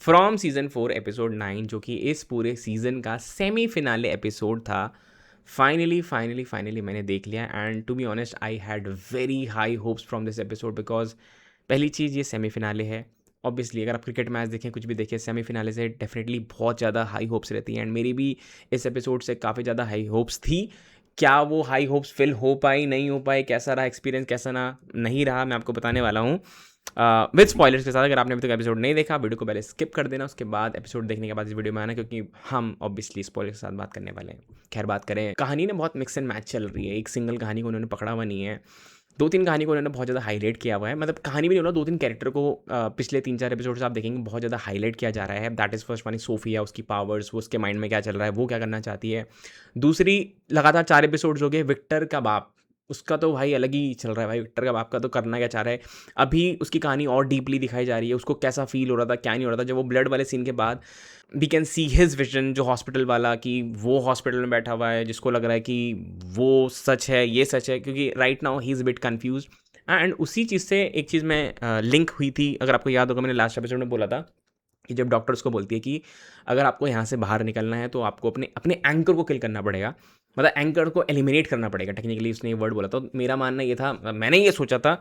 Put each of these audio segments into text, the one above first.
From season 4 episode 9 जो कि इस पूरे सीज़न का सेमी फिनाले एपिसोड था। फाइनली मैंने देख लिया and to be honest I had very high hopes from this episode because पहली चीज़ ये सेमी फिनाले है। ऑब्वियसली अगर आप क्रिकेट मैच देखें कुछ भी देखें सेमी फिनाले से डेफिनेटली बहुत ज़्यादा हाई होप्स रहती हैं एंड मेरी भी इस एपिसोड से काफ़ी ज़्यादा हाई होप्स थी। क्या वो हाई होप्स फिल हो पाई नहीं हो पाई, कैसा रहा एक्सपीरियंस, कैसा ना नहीं रहा, मैं आपको बताने वाला हूँ विद स्पॉयलर्स के साथ। अगर आपने अभी तक एपिसोड नहीं देखा वीडियो को पहले स्किप कर देना, उसके बाद एपिसोड देखने के बाद इस वीडियो में आना क्योंकि हम ऑब्वियसली स्पॉयलर्स के साथ बात करने वाले हैं। खैर बात करें, कहानी ने बहुत मिक्स एंड मैच चल रही है, एक सिंगल कहानी को उन्होंने पकड़ा हुआ नहीं है, दो तीन कहानी को उन्होंने बहुत ज़्यादा हाईलाइट किया हुआ है। मतलब कहानी भी नहीं होना, दो तीन कैरेक्टर को पिछले 3-4 एपिसोड से आप देखेंगे बहुत ज़्यादा हाईलाइट किया जा रहा है। दैट इज़ फर्स्ट वाली सोफिया, उसकी पावर्स, वो उसके माइंड में क्या चल रहा है, वो क्या करना चाहती है। दूसरी, लगातार 4 एपिसोड्स हो गए, विक्टर का बाप, उसका तो भाई अलग ही चल रहा है भाई। विक्टर का बाप का तो करना क्या चाह रहा है, अभी उसकी कहानी और डीपली दिखाई जा रही है, उसको कैसा फील हो रहा था क्या नहीं हो रहा था। जब वो ब्लड वाले सीन के बाद we can see his vision, जो हॉस्पिटल वाला, कि वो हॉस्पिटल में बैठा हुआ है जिसको लग रहा है कि वो सच है, ये सच है, क्योंकि right now he is bit confuse. And उसी चीज़ से एक चीज़ में लिंक हुई थी, अगर आपको याद होगा मैंने लास्ट एपिसोड में बोला था कि जब डॉक्टर उसको बोलती है कि अगर आपको यहाँ से बाहर निकलना है तो आपको अपने अपने एंकर को किल करना पड़ेगा, मतलब एंकर को एलिमिनेट करना पड़ेगा। टेक्निकली उसने ये वर्ड बोला, तो मेरा मानना ये था, मैंने ये सोचा था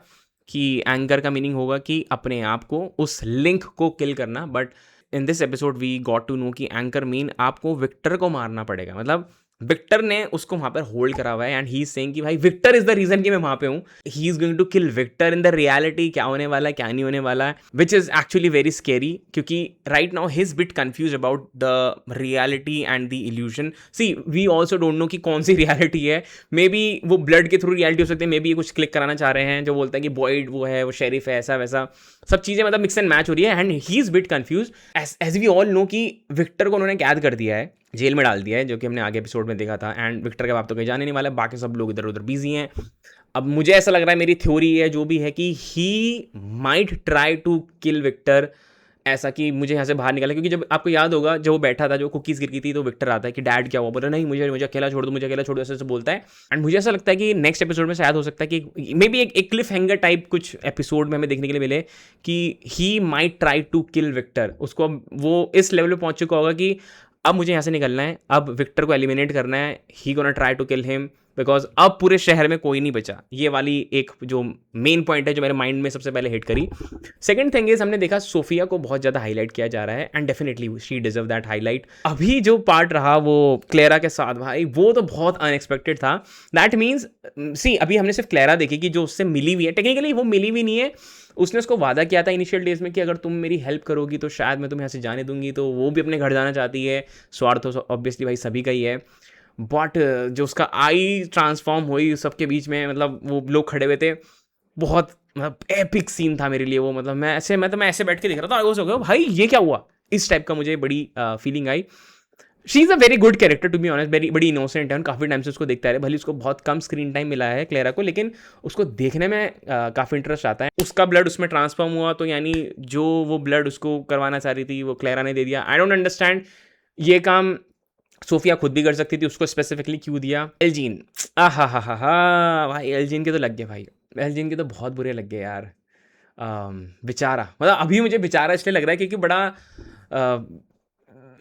कि एंकर का मीनिंग होगा कि अपने आप को, उस लिंक को किल करना। But in this episode we got to know कि एंकर मीन आपको विक्टर को मारना पड़ेगा। मतलब विक्टर ने उसको वहाँ पर होल्ड करा हुआ है एंड ही इज सेइंग कि भाई विक्टर इज द रीजन कि मैं वहाँ पे हूँ। He is going to kill Victor. In the reality क्या होने वाला है क्या नहीं होने वाला है, which is actually very scary, क्योंकि right now he is bit confuse about the reality and the illusion. See we also don't know कि कौन सी रियलिटी है। मे बी वो ब्लड के थ्रू रियलिटी हो सकती है, मे बी ये कुछ क्लिक कराना चाह रहे हैं जो बोलता है कि बॉयड वो है, वो शेरिफ है, ऐसा वैसा सब चीज़ें मतलब मिक्स एंड मैच हो रही है and he is bit confuse. As we all know कि विक्टर को उन्होंने कैद कर दिया है, जेल में डाल दिया है, जो कि हमने आगे एपिसोड में देखा था। एंड विक्टर के बाप तो कहीं जाने नहीं वाला है, बाकी सब लोग इधर उधर बिजी हैं। अब मुझे ऐसा लग रहा है, मेरी थ्योरी है जो भी है, कि he might try to kill Victor, ऐसा कि मुझे यहाँ से बाहर निकाला। क्योंकि जब आपको याद होगा जब वो बैठा था, जो कुकीज़ गिर गई थी, तो विक्टर आता है कि डैड क्या हुआ, बोला नहीं मुझे मुझे अकेला छोड़ दो, मुझे अकेला छोड़ दो, ऐसे ऐसे बोलता है। एंड मुझे ऐसा लगता है कि नेक्स्ट एपिसोड में शायद हो सकता है कि मे बी एक क्लिफ हैंगर टाइप कुछ एपिसोड में हमें देखने के लिए मिले कि he might try to kill Victor. उसको अब वो इस लेवल पे पहुंच चुका होगा कि अब मुझे यहाँ से निकलना है, अब विक्टर को एलिमिनेट करना है, he gonna try to kill him, because अब पूरे शहर में कोई नहीं बचा। ये वाली एक जो मेन पॉइंट है जो मेरे माइंड में सबसे पहले हिट करी। सेकंड थिंग इज, हमने देखा सोफिया को बहुत ज़्यादा हाईलाइट किया जा रहा है and definitely she deserve that highlight. अभी जो पार्ट रहा वो क्लेरा के साथ, भाई वो तो बहुत अनएक्सपेक्टेड था। दैट मीन्स सी अभी हमने सिर्फ क्लेरा देखी कि जो उससे मिली हुई है, टेक्निकली वो मिली हुई नहीं है, उसने उसको वादा किया था इनिशियल डेज में कि अगर तुम मेरी हेल्प करोगी तो शायद मैं तुम्हें यहाँ से जाने दूंगी, तो वो भी अपने घर जाना चाहती है। स्वार्थ तो ऑब्वियसली भाई सभी का ही है। बट जो उसका आई ट्रांसफॉर्म हुई सबके बीच में, मतलब वो लोग खड़े हुए थे, बहुत मतलब एपिक सीन था मेरे लिए वो। मतलब मैं ऐसे बैठ के देख रहा था, आई वाज हो गया भाई ये क्या हुआ, इस टाइप का मुझे बड़ी फीलिंग आई। She is a very good character to be honest, very बड़ी इनोसेंट है, काफ़ी टाइम से उसको देखता है, भले उसको बहुत कम स्क्रीन टाइम मिला है क्लेरा को, लेकिन उसको देखने में काफ़ी इंटरेस्ट आता है। उसका ब्लड उसमें ट्रांसफॉर्म हुआ, तो यानी जो वो ब्लड उसको करवाना चाह रही थी वो क्लेरा ने दे दिया। आई डोंट अंडरस्टैंड ये काम सोफिया खुद भी कर सकती थी, उसको स्पेसिफिकली क्यों दिया। एल्जीन, हा भाई, एल्जीन के तो लग गए भाई, एल्जीन के तो बहुत बुरे लग गए यार। बेचारा, मतलब अभी मुझे बेचारा इसलिए लग रहा है क्योंकि बड़ा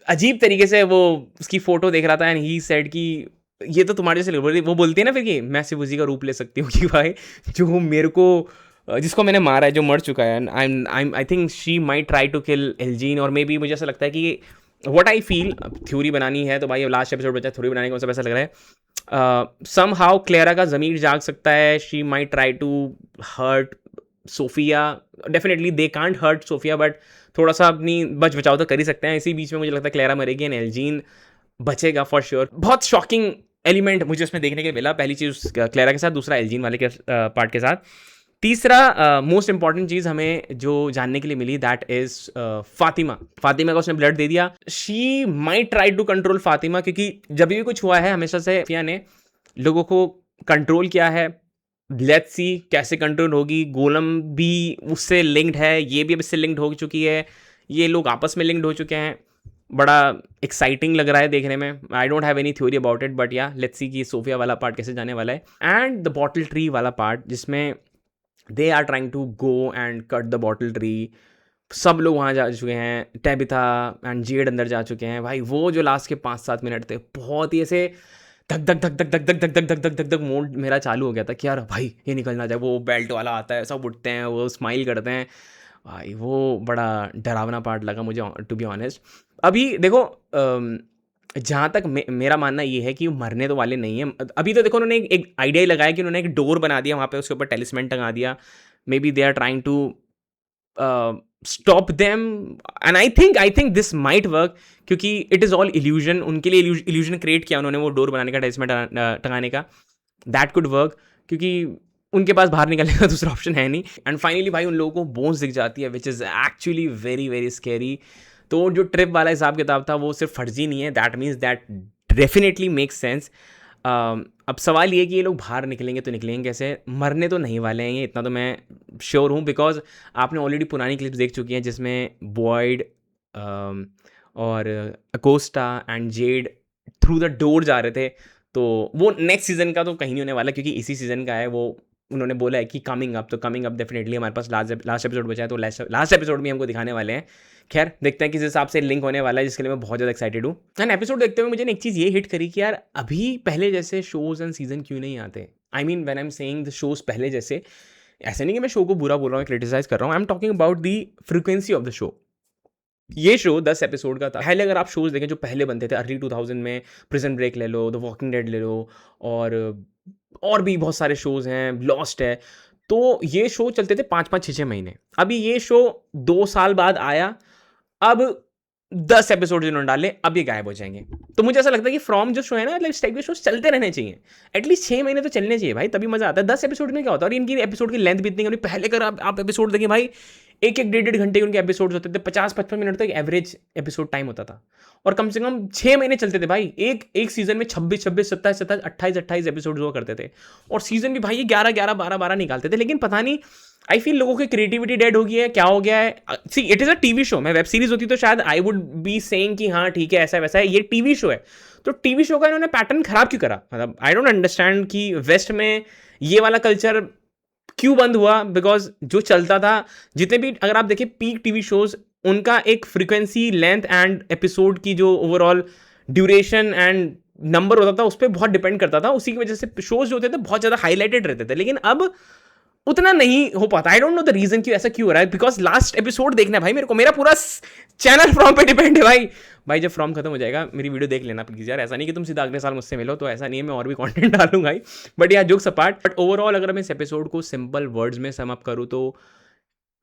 अजीब तरीके से वो उसकी फोटो देख रहा था एंड ही सेड कि ये तो तुम्हारे जैसे वो बोलती है ना फिर कि मैं सिर्फ उसी का रूप ले सकती हूँ कि भाई जो मेरे को जिसको मैंने मारा है, जो मर चुका है, I think she might try to kill Elgin. और मे बी मुझे ऐसा लगता है कि व्हाट आई फील, थ्योरी बनानी है तो भाई लास्ट एपिसोड बचा, थ्योरी बनाने का मुझे ऐसा लग रहा है सम हाउ क्लेरा का ज़मीर जाग सकता है। She might try to hurt Sophia, definitely they can't hurt Sophia, but थोड़ा सा अपनी बच बचाव तो कर ही सकते हैं। इसी बीच में मुझे लगता है क्लेरा मरेगी एंड एल्जीन बचेगा फॉर श्योर। बहुत शॉकिंग एलिमेंट मुझे उसमें देखने के मिला, पहली चीज़ क्लेरा के साथ, दूसरा एल्जीन वाले के पार्ट के साथ। तीसरा मोस्ट इंपॉर्टेंट चीज़ हमें जो जानने के लिए मिली, दैट इज़ फातिमा। फातिमा का उसने ब्लड दे दिया। She might try to control Fatima, क्योंकि जब भी कुछ हुआ है हमेशा से फिया ने लोगों को कंट्रोल किया है। लेट्स सी कैसे कंट्रोल होगी। गोलम भी उससे लिंक्ड है, ये भी अब इससे लिंक्ड हो चुकी है, ये लोग आपस में लिंक्ड हो चुके हैं। बड़ा एक्साइटिंग लग रहा है देखने में। I don't have any theory about it, but या लेट्स सी कि सोफिया वाला पार्ट कैसे जाने वाला है। एंड द बॉटल ट्री वाला पार्ट, जिसमें they are trying to go and cut the bottle tree. सब लोग वहाँ जा चुके हैं, टेबिथा एंड जेड अंदर जा चुके हैं भाई। वो जो लास्ट के 5-7 मिनट थे बहुत ही ऐसे धक धक धक धक धक धक धक धक धक धक धक धक मोड मेरा चालू हो गया था कि यार भाई ये निकलना चाहिए। वो बेल्ट वाला आता है, सब उठते हैं, वो स्माइल करते हैं भाई, वो बड़ा डरावना पार्ट लगा मुझे टू बी ऑनेस्ट। अभी देखो जहाँ तक मेरा मानना ये है कि वो मरने तो वाले नहीं है। अभी तो देखो उन्होंने एक आइडिया ही लगाया कि उन्होंने एक डोर बना दिया वहाँ पे, उसके ऊपर टेलिस्मेंट टंगा दिया। Maybe they are trying to stop them and I think this might work, क्योंकि इट इज़ ऑल इल्यूजन। उनके लिए इल्यूजन क्रिएट किया उन्होंने वो डोर बनाने का, टेलिस्मेंट टंगाने का। दैट कुड वर्क, क्योंकि उनके पास बाहर निकलने का दूसरा ऑप्शन है नहीं। एंड फाइनली भाई उन लोगों को बोन्स दिख जाती है, which is actually very very scary. तो जो ट्रिप वाला हिसाब किताब था वो सिर्फ फर्जी नहीं है, that means that definitely makes sense. अब सवाल ये कि ये लोग बाहर निकलेंगे तो निकलेंगे कैसे, मरने तो नहीं वाले हैं ये, इतना तो मैं श्योर हूँ, बिकॉज आपने ऑलरेडी पुरानी क्लिप्स देख चुकी हैं जिसमें बॉयड और Acosta and Z through the door जा रहे थे। तो वो नेक्स्ट सीजन का तो कहीं नहीं होने वाला, क्योंकि इसी सीजन का है वो। उन्होंने बोला है कि कमिंग अप, तो कमिंग अप डेफिनेटली हमारे पास लास्ट एपिसोड बचा है, तो लास्ट एपिसोड में हमको दिखाने वाले हैं। खैर देखते हैं किस हिसाब से लिंक होने वाला है, जिसके लिए मैं बहुत ज़्यादा एक्साइटेड हूँ। एंड एपिसोड देखते हुए मुझे एक चीज़ ये हिट करी कि यार अभी पहले जैसे शोज़ एंड सीजन क्यों नहीं आते। I mean when I am saying the shows पहले जैसे, ऐसे नहीं कि मैं शो को बुरा बोल रहा हूँ, क्रिटिसाइज कर रहा हूँ। I am talking about the frequency of the show. ये शो 10 एपिसोड का था। पहले अगर आप शोज़ देखें जो पहले बनते थे अर्ली 2000 में, प्रिजन ब्रेक ले लो, द वॉकिंग डेड ले लो, और भी बहुत सारे शोज़ हैं, लॉस्ट है। तो ये शो चलते थे 5-5 6-6 महीने। अभी ये शो 2 साल बाद आया, अब 10 एपिसोड जिन्होंने डाले, अब ये गायब हो जाएंगे। तो मुझे ऐसा लगता है कि फ्रॉम जो शो है ना, मतलब इस टाइप के शो चलते रहने चाहिए, एटलीस्ट 6 महीने तो चलने चाहिए भाई, तभी मजा आता है। 10 एपिसोड में क्या होता है, और इनकी एपिसोड की लेंथ भी इतनी कम। पहले अगर आप एपिसोड देखें भाई, 1-1 1.5 घंटे के उनके एपिसोड होते थे, 50-55 मिनट तक एवरेज एपिसोड टाइम होता था, और कम से कम 6 महीने चलते थे भाई। एक सीजन में 26 27 27 27 28 एपिसोड हुआ करते थे, और सीजन भी भाई ये 11 11 12 12 निकालते थे। लेकिन पता नहीं, आई फील लोगों की क्रिएटिविटी डेड हो गई है, क्या हो गया है। See it is a TV show, मैं वेब सीरीज होती तो शायद आई वुड बी सेइंग कि हाँ ठीक है ऐसा वैसा है, ये टीवी शो है। तो टीवी शो का इन्होंने पैटर्न खराब क्यों करा, मतलब आई डोंट अंडरस्टैंड कि वेस्ट में ये वाला कल्चर क्यों बंद हुआ। बिकॉज जो चलता था, जितने भी अगर आप देखें पीक टीवी शोज, उनका एक फ्रीक्वेंसी, लेंथ एंड एपिसोड की जो ओवरऑल ड्यूरेशन एंड नंबर होता था उस पर बहुत डिपेंड करता था। उसी की वजह से शोज जो होते थे बहुत ज़्यादा हाईलाइटेड रहते थे, लेकिन अब उतना नहीं हो पाता। I don't know the reason क्यों ऐसा क्यों हो रहा है, बिकॉज लास्ट एपिसोड देखना है भाई मेरे को, मेरा पूरा चैनल फ्रॉम पे डिपेंड है भाई जब फ्रॉम खत्म हो जाएगा मेरी वीडियो देख लेना प्लीज यार। ऐसा नहीं कि तुम सीधा अगले साल मुझसे मिलो, तो ऐसा नहीं है, मैं और भी कंटेंट डालूंगा ही। बट यार जोक्स अपार्ट, बट ओवरऑल अगर मैं इस एपिसोड को सिंपल वर्ड्स में सम अप करूँ तो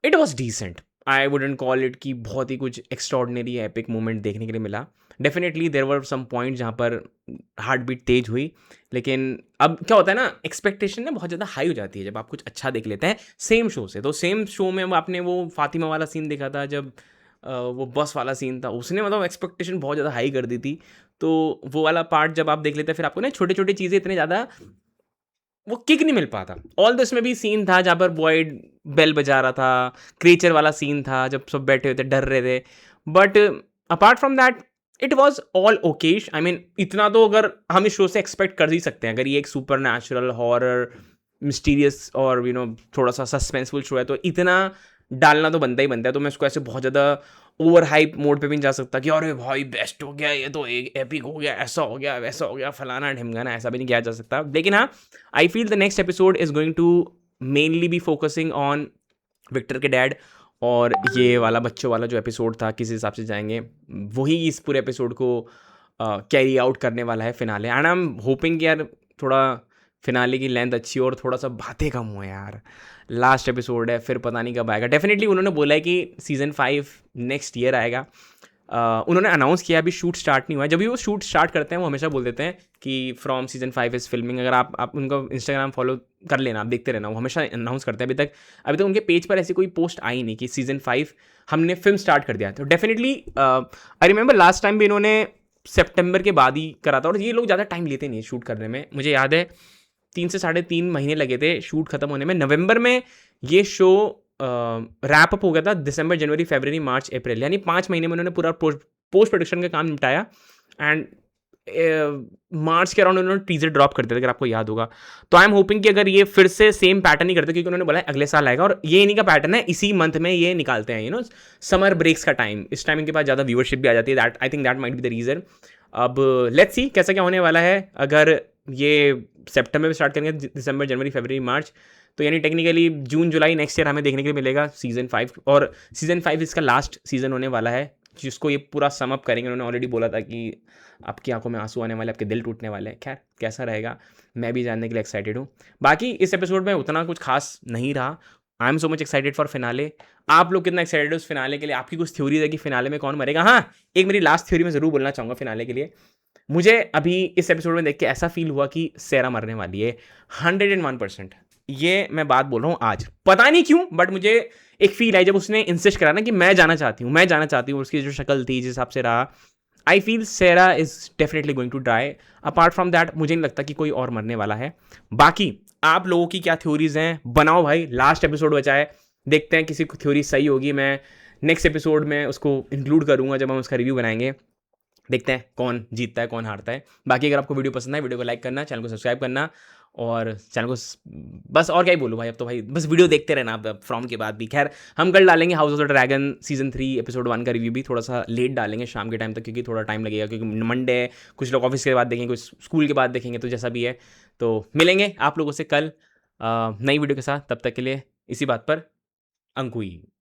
it was decent. I wouldn't call it कि बहुत ही कुछ एक्स्ट्रॉर्डनरी एपिक मोमेंट देखने के लिए मिला। Definitely there were some point जहाँ पर हार्ट बीट तेज हुई, लेकिन अब क्या होता है ना, एक्सपेक्टेशन ना बहुत ज़्यादा हाई हो जाती है जब आप कुछ अच्छा देख लेते हैं सेम शो से। तो सेम शो में आपने वो फातिमा वाला सीन देखा था, जब वो बस वाला सीन था, उसने मतलब एक्सपेक्टेशन बहुत ज़्यादा हाई कर दी थी। तो वो वाला पार्ट जब आप देख लेते हैं, फिर आपको ना छोटे छोटे चीज़ें इतने ज़्यादा वो किक नहीं मिल पाता। ऑल दिस में भी सीन था जहाँ पर बॉयड बेल बजा रहा था, क्रीचर वाला सीन था जब सब बैठे हुए थे डर रहे थे, but apart from that it was all Okesh. I mean इतना तो अगर हम इस शो से एक्सपेक्ट कर ही सकते हैं, अगर ये एक सुपर नेचुरल हॉरर मिस्टीरियस और थोड़ा सा सस्पेंसफुल शो है, तो इतना डालना तो बनता ही बनता है। तो मैं इसको ऐसे बहुत ज़्यादा ओवर हाइप मोड पे भी नहीं जा सकता कि अरे भाई बेस्ट हो गया, ये तो एक एपिक हो गया, ऐसा हो गया वैसा हो गया फलाना ढिमगाना, ऐसा भी नहीं किया जा सकता। लेकिन हाँ, I feel the next episode is going to mainly be focusing on Victor के डैड, और ये वाला बच्चों वाला जो एपिसोड था किस हिसाब से जाएंगे, वही इस पूरे एपिसोड को कैरी आउट करने वाला है finale. And I am hoping यार थोड़ा फिनाले की लेंथ अच्छी हो और थोड़ा सा बातें कम हो यार। लास्ट एपिसोड है, फिर पता नहीं कब आएगा। डेफिनेटली उन्होंने बोला है कि सीज़न 5 नेक्स्ट ईयर आएगा। उन्होंने अनाउंस किया, अभी शूट स्टार्ट नहीं हुआ है। जब भी वो शूट स्टार्ट करते हैं वो हमेशा बोल देते हैं कि फ्रॉम सीजन 5 इज़ फिल्मिंग। अगर आप उनका इंस्टाग्राम फॉलो कर लेना, आप देखते रहना, वो हमेशा अनाउंस करते हैं। अभी तक उनके पेज पर ऐसी कोई पोस्ट आई नहीं कि सीजन 5 हमने फिल्म स्टार्ट कर दिया। तो definitely I remember last time भी इन्होंने सितंबर के बाद ही करा था, और ये लोग ज़्यादा टाइम लेते नहीं शूट करने में। मुझे याद है 3 से 3.5 महीने लगे थे शूट खत्म होने में। नवंबर में ये शो रैप अप हो गया था, दिसंबर जनवरी फरवरी मार्च अप्रैल, यानी 5 महीने में उन्होंने पूरा पोस्ट प्रोडक्शन का काम निपटाया। एंड मार्च के अराउंड उन्होंने टीजर ड्रॉप कर दिया था, अगर आपको याद होगा। तो आई एम होपिंग कि अगर ये फिर से सेम पैटर्न ही करते, क्योंकि उन्होंने बोला है अगले साल आएगा, और ये इन्हीं का पैटर्न है, इसी मंथ में ये निकालते हैं, समर ब्रेक्स का टाइम, इस टाइम इनके पास ज़्यादा व्यूअरशिप भी आ जाती है। That I think that might be the reason. अब लेट्स सी कैसा क्या होने वाला है। अगर ये सितंबर में स्टार्ट करेंगे, दिसंबर, जनवरी, फरवरी, मार्च, तो यानी टेक्निकली जून जुलाई नेक्स्ट ईयर हमें देखने के लिए मिलेगा सीजन 5। और सीजन 5 इसका लास्ट सीजन होने वाला है, जिसको ये पूरा सम अप करेंगे। उन्होंने ऑलरेडी बोला था कि आपकी आंखों में आंसू आने वाले, आपके दिल टूटने वाले हैं। खैर कैसा रहेगा, मैं भी जानने के लिए एक्साइटेड हूँ। बाकी इस एपिसोड में उतना कुछ खास नहीं रहा। I am so much excited for finale. आप लोग कितना एक्साइटेड है उस फिनाले के लिए? आपकी कुछ थ्योरीज है कि फिनाले में कौन मरेगा? हाँ, एक मेरी लास्ट थ्योरी मैं ज़रूर बोलना चाहूँगा फिनाले के लिए। मुझे अभी इस एपिसोड में देख के ऐसा फील हुआ कि सेरा मरने वाली है, 101%। ये मैं बात बोल रहा हूँ आज, पता नहीं क्यों, बट मुझे एक फील आई जब उसने इंसिस्ट करा ना कि मैं जाना चाहती हूँ, मैं जाना चाहती हूँ। उसकी जो शक्ल थी, जिस हिसाब से रहा, I feel Sera is definitely going to die. Apart from that मुझे नहीं लगता कि कोई और मरने वाला है। बाकी आप लोगों की क्या थ्योरीज हैं, बनाओ भाई, लास्ट एपिसोड बचा है। देखते हैं, किसी को थ्योरी सही होगी, मैं नेक्स्ट एपिसोड में उसको इंक्लूड करूंगा जब हम उसका रिव्यू बनाएंगे। देखते हैं कौन जीतता है, कौन हारता है। बाकी अगर आपको वीडियो पसंद है, वीडियो को लाइक करना, चैनल को सब्सक्राइब करना, और चैनल को बस और क्या ही बोलूँ भाई, अब तो भाई बस वीडियो देखते रहना अब फ्रॉम के बाद भी। खैर हम कल डालेंगे house of the dragon season 3 episode 1 का रिव्यू भी, थोड़ा सा लेट डालेंगे शाम के टाइम तक, क्योंकि थोड़ा टाइम लगेगा, क्योंकि मंडे है, कुछ लोग ऑफिस के बाद देखेंगे, कुछ स्कूल के बाद देखेंगे, तो जैसा भी है। तो मिलेंगे आप लोगों से कल नई वीडियो के साथ। तब तक के लिए इसी बात पर अंकुई।